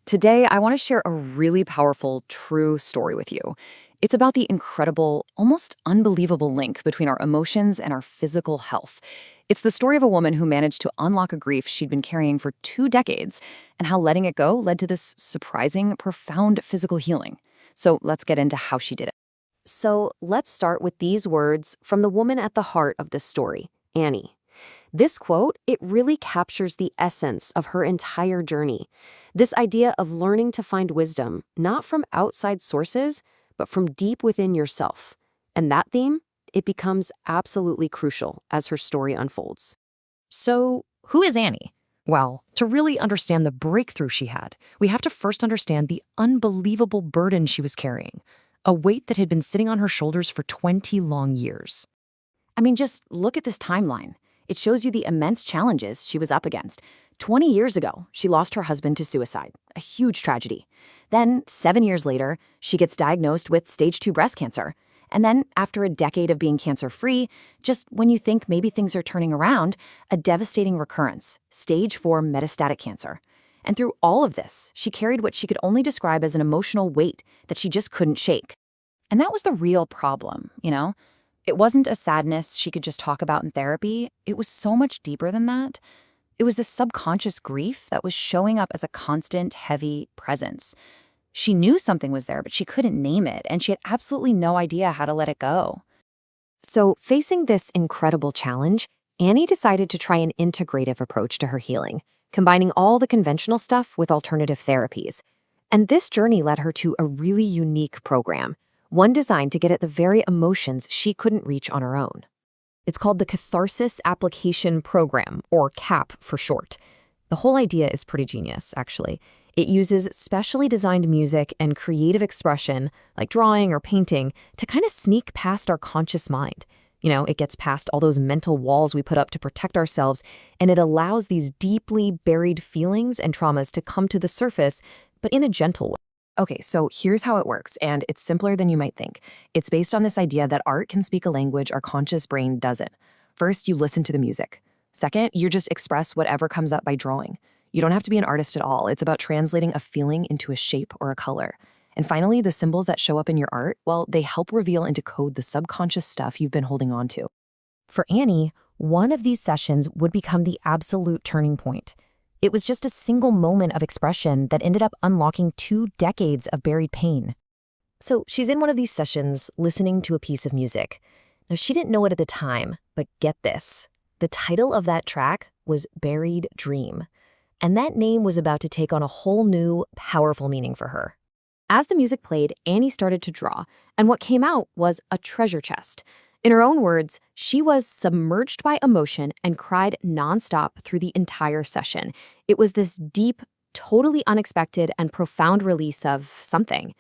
Today, I want to share a really powerful, true story with you. It's about the incredible, almost unbelievable link between our emotions and our physical health. It's the story of a woman who managed to unlock a grief she'd been carrying for 2 decades, and how letting it go led to this surprising, profound physical healing. So let's get into how she did it. So let's start with these words from the woman at the heart of this story, Annie. This quote, it really captures the essence of her entire journey. This idea of learning to find wisdom, not from outside sources, but from deep within yourself. And that theme, it becomes absolutely crucial as her story unfolds. So, who is Annie? Well, to really understand the breakthrough she had, we have to first understand the unbelievable burden she was carrying, a weight that had been sitting on her shoulders for 20 long years. I mean, just look at this timeline. It shows you the immense challenges she was up against. 20 years ago, she lost her husband to suicide, a huge tragedy. Then, 7 years later, she gets diagnosed with stage 2 breast cancer. And then, after a decade of being cancer-free, just when you think maybe things are turning around, a devastating recurrence, stage 4 metastatic cancer. And through all of this, she carried what she could only describe as an emotional weight that she just couldn't shake. And that was the real problem, you know? It wasn't a sadness she could just talk about in therapy. It was so much deeper than that. It was this subconscious grief that was showing up as a constant, heavy presence. She knew something was there, but she couldn't name it, and she had absolutely no idea how to let it go. So, facing this incredible challenge, Annie decided to try an integrative approach to her healing, combining all the conventional stuff with alternative therapies. And this journey led her to a really unique program, one designed to get at the very emotions she couldn't reach on her own. It's called the Catharsis Application Program, or CAP for short. The whole idea is pretty genius, actually. It uses specially designed music and creative expression, like drawing or painting, to kind of sneak past our conscious mind. You know, it gets past all those mental walls we put up to protect ourselves, and it allows these deeply buried feelings and traumas to come to the surface, but in a gentle way. Okay, so here's how it works, and it's simpler than you might think. It's based on this idea that art can speak a language our conscious brain doesn't. First, you listen to the music. Second, you just express whatever comes up by drawing. You don't have to be an artist at all. It's about translating a feeling into a shape or a color. And finally, the symbols that show up in your art, well, they help reveal and decode the subconscious stuff you've been holding on to. For Annie, one of these sessions would become the absolute turning point. It was just a single moment of expression that ended up unlocking 2 decades of buried pain. So she's in one of these sessions, listening to a piece of music. Now, she didn't know it at the time, but get this. The title of that track was Buried Dream. And that name was about to take on a whole new, powerful meaning for her. As the music played, Annie started to draw, and what came out was a treasure chest. In her own words, she was submerged by emotion and cried nonstop through the entire session. It was this deep, totally unexpected, and profound release of something.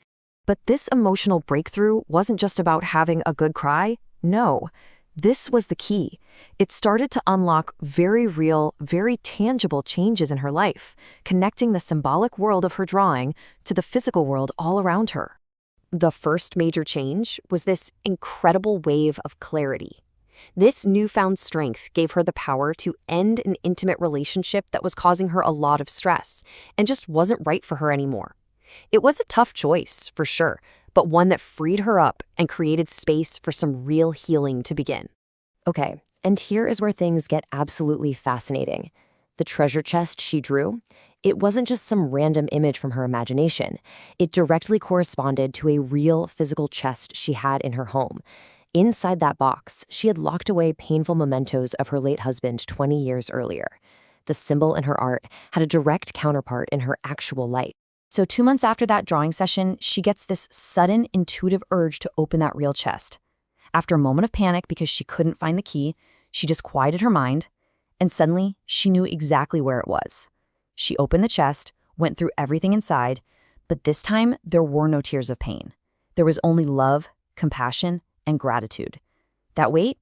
But this emotional breakthrough wasn't just about having a good cry. No, this was the key. It started to unlock very real, very tangible changes in her life, connecting the symbolic world of her drawing to the physical world all around her. The first major change was this incredible wave of clarity. This newfound strength gave her the power to end an intimate relationship that was causing her a lot of stress and just wasn't right for her anymore. It was a tough choice, for sure, but one that freed her up and created space for some real healing to begin. Okay, and here is where things get absolutely fascinating. The treasure chest she drew, it wasn't just some random image from her imagination. It directly corresponded to a real physical chest she had in her home. Inside that box, she had locked away painful mementos of her late husband 20 years earlier. The symbol in her art had a direct counterpart in her actual life. So 2 months after that drawing session, she gets this sudden, intuitive urge to open that real chest. After a moment of panic because she couldn't find the key, she just quieted her mind, and suddenly she knew exactly where it was. She opened the chest, went through everything inside, but this time there were no tears of pain. There was only love, compassion, and gratitude. That weight,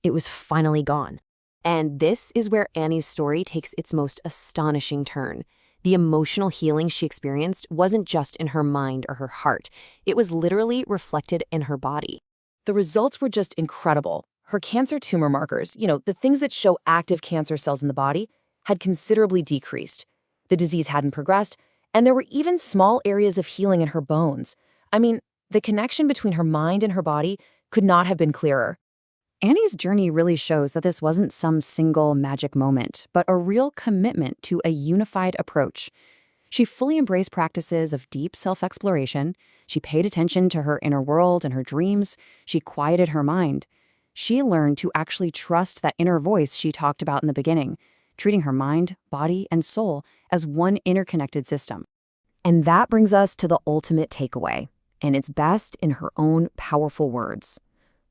it was finally gone. And this is where Annie's story takes its most astonishing turn. The emotional healing she experienced wasn't just in her mind or her heart. It was literally reflected in her body. The results were just incredible. Her cancer tumor markers, the things that show active cancer cells in the body, had considerably decreased. The disease hadn't progressed, And there were even small areas of healing in her bones. I mean, the connection between her mind and her body could not have been clearer. Annie's journey really shows that this wasn't some single magic moment, but a real commitment to a unified approach. She fully embraced practices of deep self-exploration. She paid attention to her inner world and her dreams. She quieted her mind. She learned to actually trust that inner voice she talked about in the beginning, treating her mind, body, and soul as one interconnected system. And that brings us to the ultimate takeaway, and it's best in her own powerful words.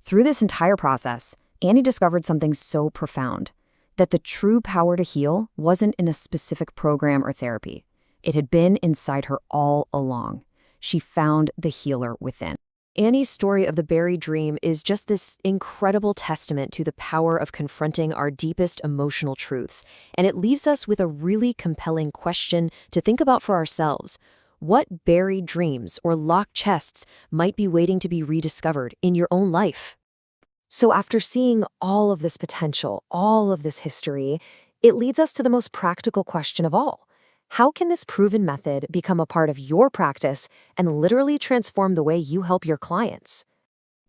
Through this entire process, Annie discovered something so profound, that the true power to heal wasn't in a specific program or therapy. It had been inside her all along. She found the healer within. Annie's story of the buried dream is just this incredible testament to the power of confronting our deepest emotional truths, and it leaves us with a really compelling question to think about for ourselves. What buried dreams or locked chests might be waiting to be rediscovered in your own life? So after seeing all of this potential, all of this history, it leads us to the most practical question of all. How can this proven method become a part of your practice and literally transform the way you help your clients?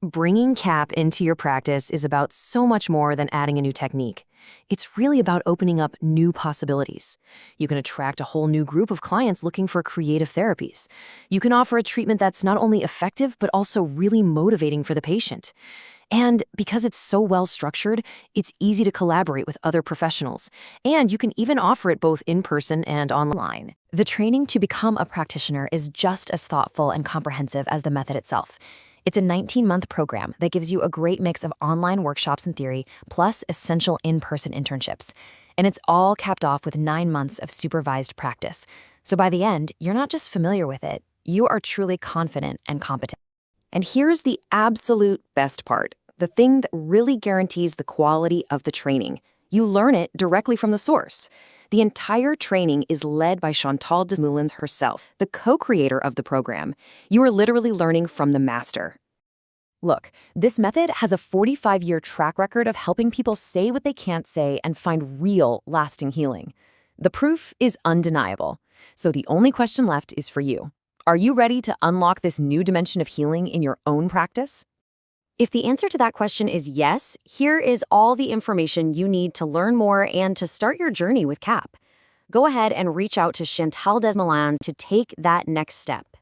Bringing CAP into your practice is about so much more than adding a new technique. It's really about opening up new possibilities. You can attract a whole new group of clients looking for creative therapies. You can offer a treatment that's not only effective, but also really motivating for the patient. And because it's so well structured, it's easy to collaborate with other professionals. And you can even offer it both in person and online. The training to become a practitioner is just as thoughtful and comprehensive as the method itself. It's a 19-month program that gives you a great mix of online workshops and theory, plus essential in-person internships. And it's all capped off with 9 months of supervised practice. So by the end, you're not just familiar with it, you are truly confident and competent. And here's the absolute best part, the thing that really guarantees the quality of the training. You learn it directly from the source. The entire training is led by Chantal Desmoulins herself, the co-creator of the program. You are literally learning from the master. Look, this method has a 45-year track record of helping people say what they can't say and find real, lasting healing. The proof is undeniable. So the only question left is for you. Are you ready to unlock this new dimension of healing in your own practice? If the answer to that question is yes, here is all the information you need to learn more and to start your journey with CAP. Go ahead and reach out to Chantal Desmoulins to take that next step.